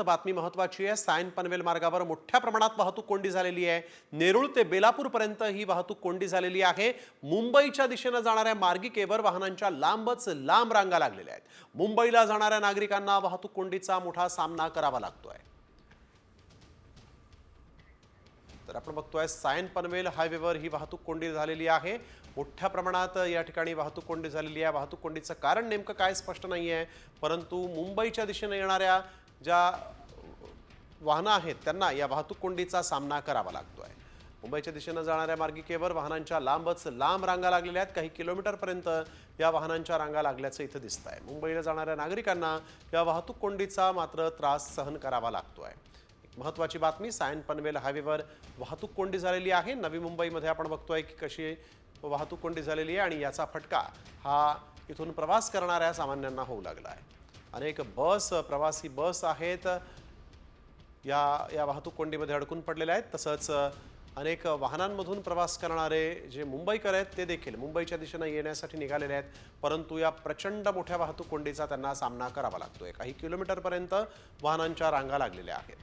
बातमी महत्त्वाची आहे। सायन पनवेल मार्गावर मोठ्या प्रमाणात वाहतूक कोंडी झालेली आहे। नेरूळ ते बेलापूर पर्यंत ही वाहतूक कोंडी झालेली आहे। मुंबईच्या दिशेने जाणाऱ्या मार्गिकेवर वाहनांच्या लांबच लांब रांगा लागलेल्या आहेत। मुंबईला जाणाऱ्या नागरिकांना वाहतूक कोंडीचा मोठा सामना करावा लागतोय। तर आपण बघतोय सायन पनवेल हायवेवर ही वाहतूक कोंडी झालेली आहे। मोठ्या प्रमाणात या ठिकाणी वाहतूक कोंडी झालेली आहे। वाहतूक कोंडीचं कारण नेमकं काय स्पष्ट नाहीये, परंतु मुंबईच्या दिशेने येणाऱ्या ज्या वाहनं आहेत त्यांना या वाहतूक कोंडीचा सामना करावा लागतोय। मुंबईच्या दिशेने जाणाऱ्या मार्गिकेवर वाहनांच्या लांबच लांब रांगा लागलेल्या आहेत। काही किलोमीटरपर्यंत या वाहनांच्या रांगा लागल्याचं इथं दिसतंय। मुंबईला जाणाऱ्या नागरिकांना या वाहतूक कोंडीचा मात्र त्रास सहन करावा लागतोय। महत्त्वाची बातमी, सायन पनवेल हायवेवर वाहतूक कोंडी झालेली आहे। नवी मुंबईमध्ये आपण बघतोय की कशी वाहतूक कोंडी झालेली आहे आणि याचा फटका हा इथून प्रवास करणाऱ्या सामान्यांना होऊ लागला आहे। अनेक बस, प्रवासी बस आहेत या वाहतूक कोंडीमध्ये अडकून पडलेले आहेत। तसंच अनेक वाहनांमधून प्रवास करणारे जे मुंबईकर आहेत ते देखील मुंबईच्या दिशेने येण्यासाठी निघालेले आहेत, परंतु या प्रचंड मोठ्या वाहतूक कोंडीचा त्यांना सामना करावा लागतोय। काही किलोमीटरपर्यंत वाहनांच्या रांगा लागलेल्या आहेत।